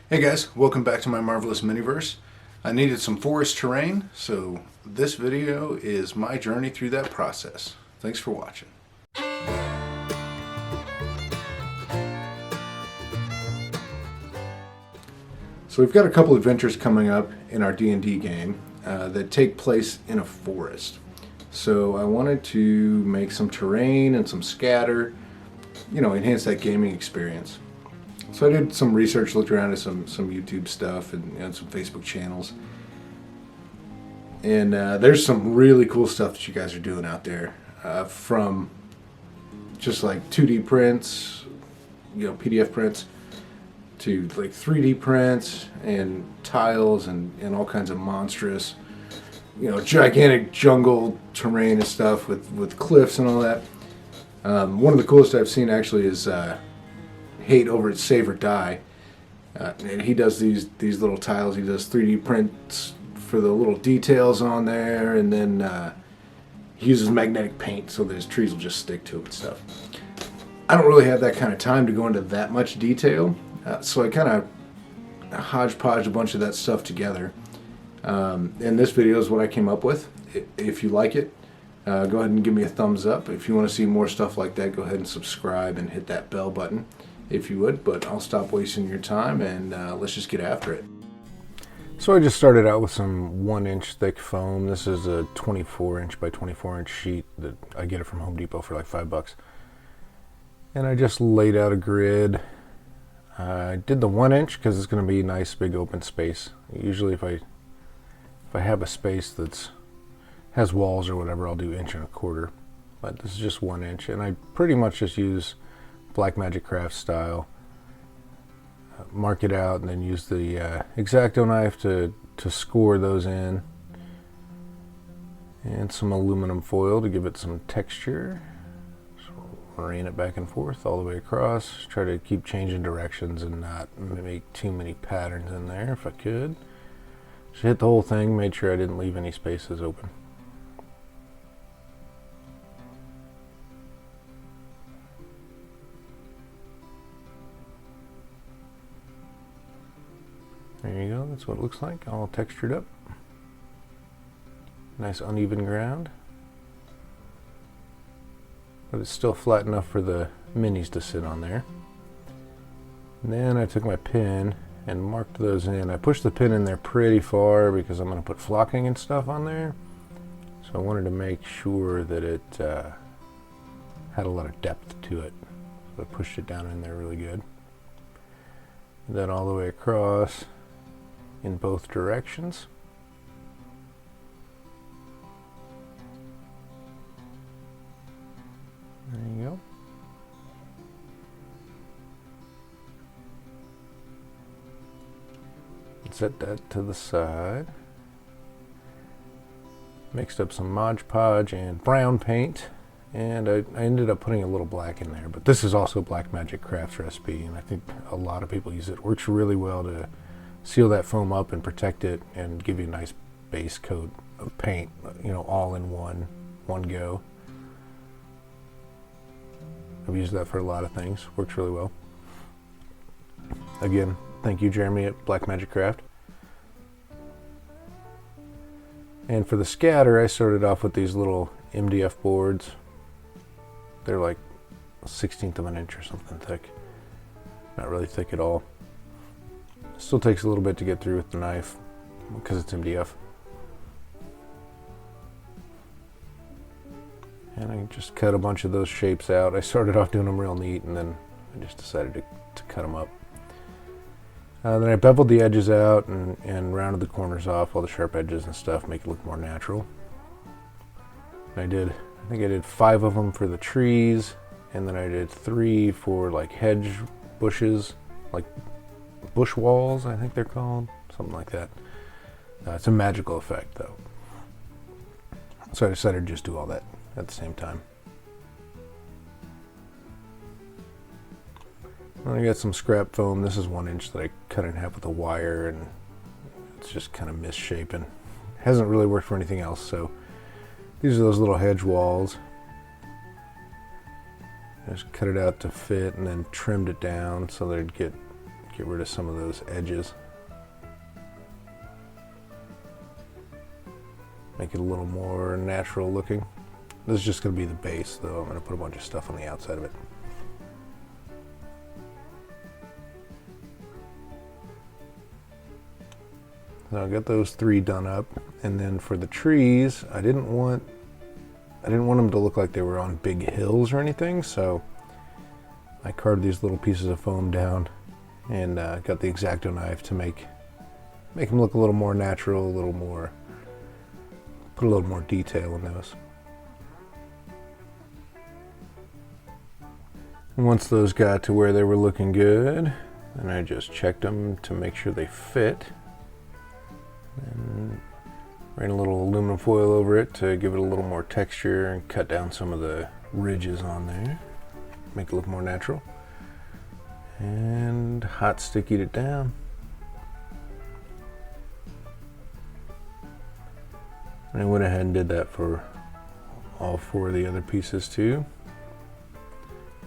Hey guys, welcome back to my marvelous miniverse. I needed some forest terrain, so this video is my journey through that process. Thanks for watching. So we've got a couple adventures coming up in our D&D game that take place in a forest. So I wanted to make some terrain and some scatter, enhance that gaming experience. So I did some research, looked around at some YouTube stuff and some Facebook channels. And there's some really cool stuff that you guys are doing out there, from just like 2D prints, PDF prints, to like 3D prints and tiles and all kinds of monstrous, gigantic jungle terrain and stuff with cliffs and all that. One of the coolest I've seen actually is Hate over at Save or Die. And he does these little tiles. He does 3D prints for the little details on there, and then he uses magnetic paint so that his trees will just stick to him and stuff. I don't really have that kind of time to go into that much detail, so I kind of hodgepodge a bunch of that stuff together. And this video is what I came up with. If you like it, go ahead and give me a thumbs up. If you want to see more stuff like that, go ahead and subscribe and hit that bell button if you would. But I'll stop wasting your time and let's just get after it. So I just started out with some 1-inch thick foam. This is a 24-inch by 24-inch sheet that I get it from Home Depot for like $5. And I just laid out a grid. I did the 1-inch because it's going to be a nice big open space. Usually if I have a space that's has walls or whatever, I'll do 1.25 inch. But this is just 1-inch, and I pretty much just use Black Magic Craft style. Mark it out and then use the X-Acto knife to score those in, and some aluminum foil to give it some texture. So rain it back and forth all the way across. Try to keep changing directions and not make too many patterns in there if I could. Just hit the whole thing, made sure I didn't leave any spaces open. There you go, that's what it looks like, all textured up. Nice uneven ground. But it's still flat enough for the minis to sit on there. And then I took my pin and marked those in. I pushed the pin in there pretty far because I'm going to put flocking and stuff on there. So I wanted to make sure that it had a lot of depth to it. So I pushed it down in there really good. And then all the way across in both directions. There you go. Set that to the side. Mixed up some Mod Podge and brown paint, and I ended up putting a little black in there, but this is also Black Magic Crafts recipe, and I think a lot of people use it. It works really well to seal that foam up and protect it and give you a nice base coat of paint, all in one go. I've used that for a lot of things. Works really well. Again, thank you, Jeremy at Black Magic Craft. And for the scatter, I started off with these little MDF boards. They're like 1/16 of an inch or something thick. Not really thick at all. Still takes a little bit to get through with the knife because it's MDF. And I just cut a bunch of those shapes out. I started off doing them real neat, and then I just decided to cut them up. Then I beveled the edges out and rounded the corners off, all the sharp edges and stuff, make it look more natural. I think I did 5 of them for the trees, and then I did 3 for like hedge bushes, like bush walls, I think they're called, something like that. It's a magical effect though. So I decided to just do all that at the same time. I got some scrap foam. This is 1-inch that I cut in half with a wire, and it's just kind of misshapen. Hasn't really worked for anything else, so these are those little hedge walls. I just cut it out to fit and then trimmed it down so that it'd get get rid of some of those edges. Make it a little more natural looking. This is just going to be the base, though. I'm going to put a bunch of stuff on the outside of it. So I got those 3 done up, and then for the trees, I didn't want them to look like they were on big hills or anything, so I carved these little pieces of foam down and got the X-Acto knife to make them look a little more natural, put a little more detail in those. And once those got to where they were looking good, then I just checked them to make sure they fit. And ran a little aluminum foil over it to give it a little more texture and cut down some of the ridges on there. Make it look more natural. And hot stickied it down. And I went ahead and did that for all 4 of the other pieces too.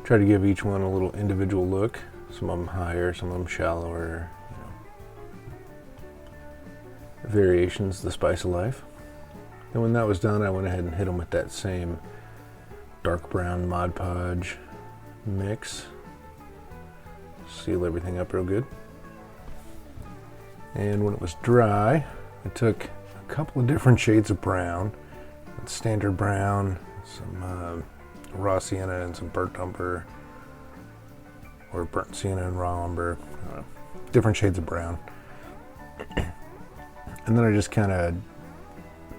Try to give each one a little individual look. Some of them higher, some of them shallower. Variations, the spice of life. And when that was done, I went ahead and hit them with that same dark brown Mod Podge mix. Seal everything up real good. And when it was dry, I took a couple of different shades of brown. Standard brown, some raw sienna and some burnt umber, or burnt sienna and raw umber. Different shades of brown. And then I just kind of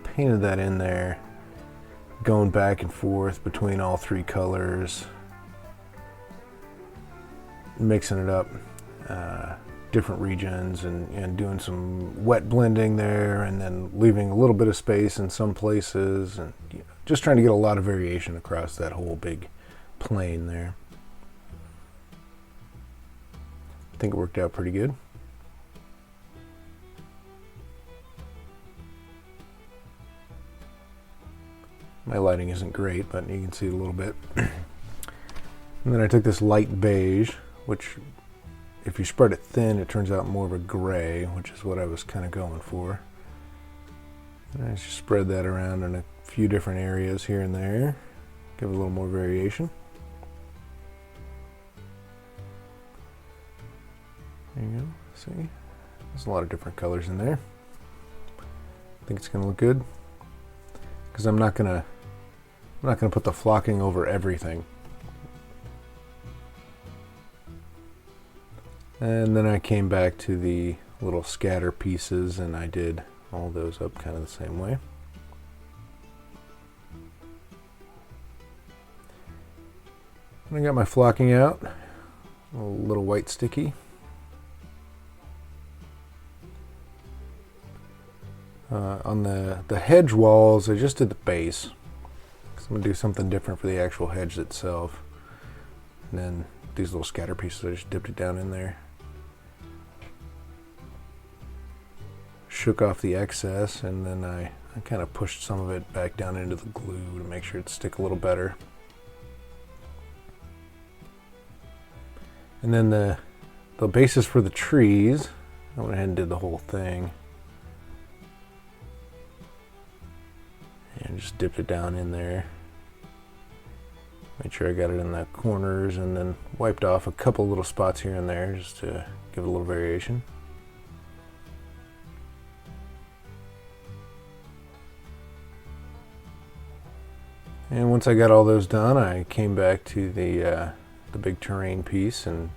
painted that in there, going back and forth between all 3 colors, mixing it up, different regions, and doing some wet blending there, and then leaving a little bit of space in some places, and just trying to get a lot of variation across that whole big plane there. I think it worked out pretty good. My lighting isn't great, but you can see it a little bit. And then I took this light beige, which if you spread it thin, it turns out more of a gray, which is what I was kind of going for. And I just spread that around in a few different areas here and there. Give it a little more variation. There you go, see? There's a lot of different colors in there. I think it's gonna look good. Because I'm not gonna put the flocking over everything. And then I came back to the little scatter pieces and I did all those up kind of the same way. And I got my flocking out, a little white sticky. On the hedge walls, I just did the base. I'm going to do something different for the actual hedge itself. And then these little scatter pieces, I just dipped it down in there. Shook off the excess, and then I kind of pushed some of it back down into the glue to make sure it stick a little better. And then the bases for the trees, I went ahead and did the whole thing. And just dipped it down in there. Made sure I got it in the corners, and then wiped off a couple little spots here and there just to give it a little variation. And once I got all those done, I came back to the big terrain piece and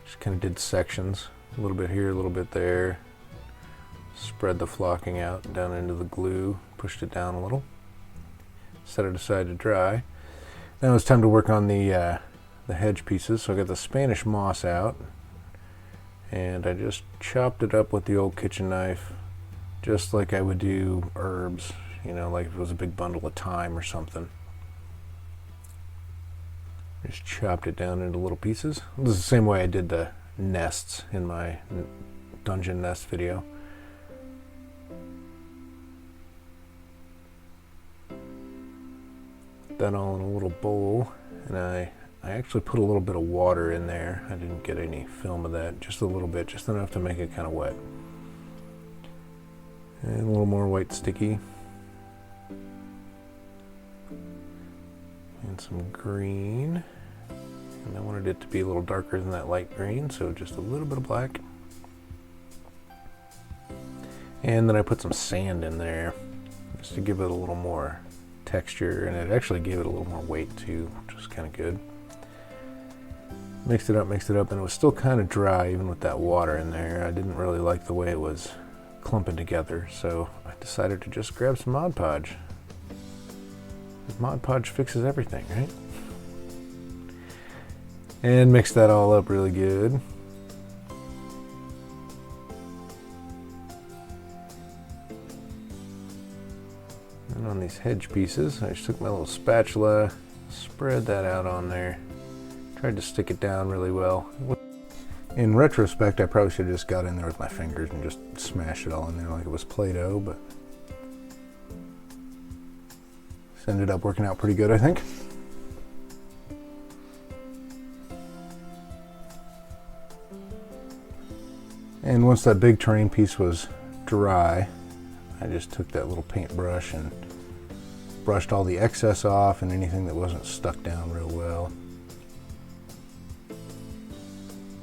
just kind of did sections, a little bit here, a little bit there. Spread the flocking out down into the glue, pushed it down a little, set it aside to dry. Now it's time to work on the hedge pieces. So I got the Spanish moss out, and I just chopped it up with the old kitchen knife, just like I would do herbs, you know, like if it was a big bundle of thyme or something. Just chopped it down into little pieces. This is the same way I did the nests in my dungeon nest video. That all in a little bowl, and I I actually put a little bit of water in there. I didn't get any film of that, just a little bit, just enough to make it kind of wet. And a little more white sticky. And some green. And I wanted it to be a little darker than that light green, so just a little bit of black. And then I put some sand in there just to give it a little more texture, and it actually gave it a little more weight too, which was kind of good. Mixed it up, and it was still kind of dry even with that water in there. I didn't really like the way it was clumping together, so I decided to just grab some Mod Podge. Mod Podge fixes everything, right? And mix that all up really good. And on these hedge pieces, I just took my little spatula, spread that out on there. Tried to stick it down really well. In retrospect, I probably should have just got in there with my fingers and just smashed it all in there like it was Play-Doh, but this ended up working out pretty good, I think. And once that big terrain piece was dry, I just took that little paintbrush and brushed all the excess off and anything that wasn't stuck down real well.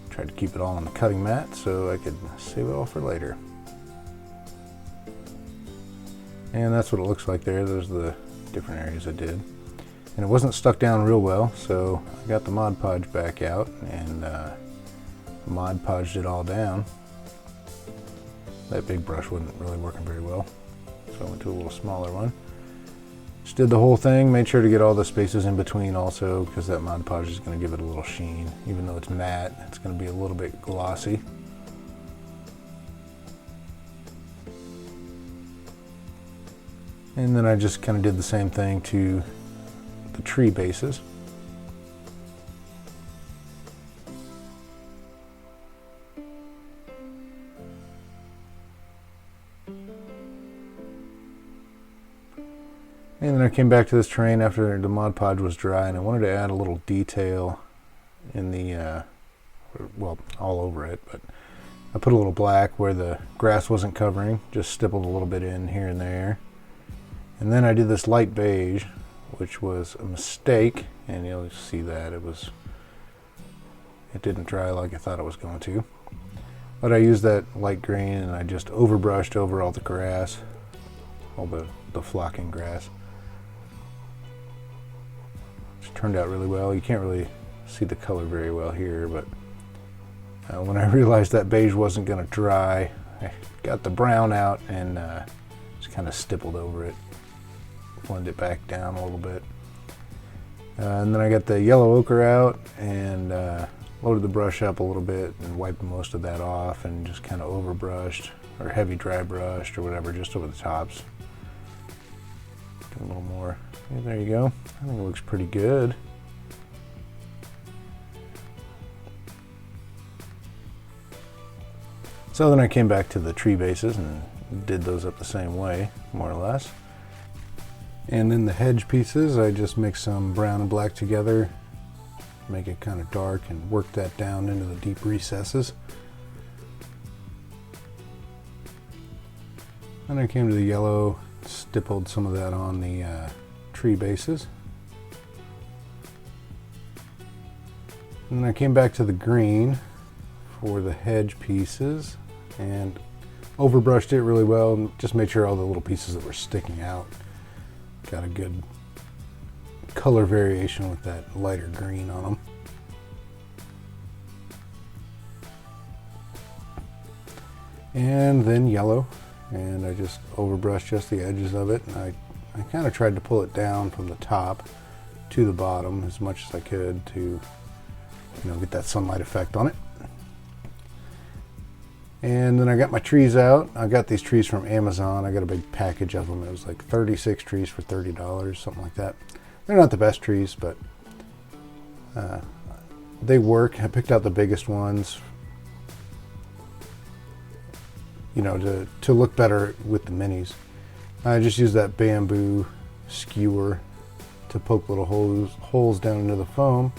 Tried to keep it all on the cutting mat so I could save it all for later. And that's what it looks like there. Those are the different areas I did. And it wasn't stuck down real well, so I got the Mod Podge back out and Mod Podged it all down. That big brush wasn't really working very well, so I went to a little smaller one. Just did the whole thing, made sure to get all the spaces in between also, because that Mod Podge is going to give it a little sheen. Even though it's matte, it's going to be a little bit glossy. And then I just kind of did the same thing to the tree bases. And then I came back to this terrain after the Mod Podge was dry, and I wanted to add a little detail in the, well, all over it, but I put a little black where the grass wasn't covering, just stippled a little bit in here and there. And then I did this light beige, which was a mistake, and you'll see that it didn't dry like I thought it was going to. But I used that light green and I just overbrushed over all the grass, all the flocking grass. Which turned out really well. You can't really see the color very well here, but when I realized that beige wasn't going to dry, I got the brown out and just kind of stippled over it, blend it back down a little bit. And then I got the yellow ochre out and loaded the brush up a little bit and wiped most of that off and just kind of overbrushed or heavy dry brushed or whatever just over the tops. Do a little more. Yeah, there you go. I think it looks pretty good. So then I came back to the tree bases and did those up the same way, more or less. And in the hedge pieces, I just mixed some brown and black together, make it kind of dark, and work that down into the deep recesses. Then I came to the yellow, stippled some of that on the tree bases. And then I came back to the green for the hedge pieces and overbrushed it really well and just made sure all the little pieces that were sticking out got a good color variation with that lighter green on them. And then yellow, and I just overbrushed just the edges of it, and I kind of tried to pull it down from the top to the bottom as much as I could to, get that sunlight effect on it. And then I got my trees out. I got these trees from Amazon. I got a big package of them. It was like 36 trees for $30, something like that. They're not the best trees, but they work. I picked out the biggest ones, to look better with the minis. I just used that bamboo skewer to poke little holes down into the foam.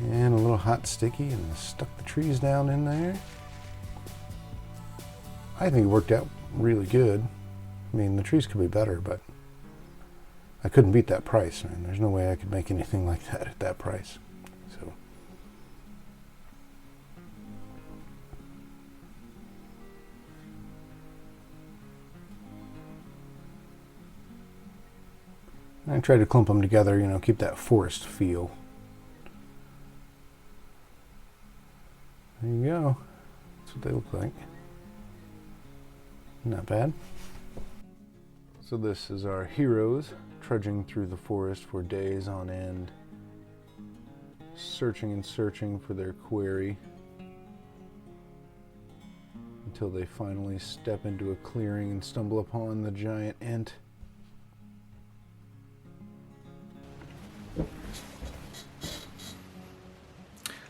And a little hot sticky, and stuck the trees down in there. I think it worked out really good. I mean, the trees could be better, but I couldn't beat that price, man. There's no way I could make anything like that at that price. So, I tried to clump them together, you know, keep that forest feel. There you go. That's what they look like. Not bad. So this is our heroes trudging through the forest for days on end, searching and searching for their quarry until they finally step into a clearing and stumble upon the giant ant.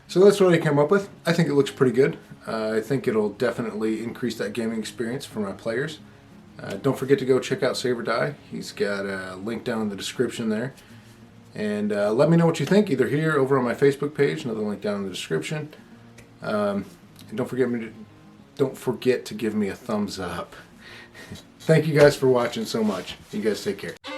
So that's what I came up with. I think it looks pretty good. I think it'll definitely increase that gaming experience for my players. Don't forget to go check out Save or Die. He's got a link down in the description there. And let me know what you think, either here, over on my Facebook page, another link down in the description. And don't forget to give me a thumbs up. Thank you guys for watching so much. You guys take care.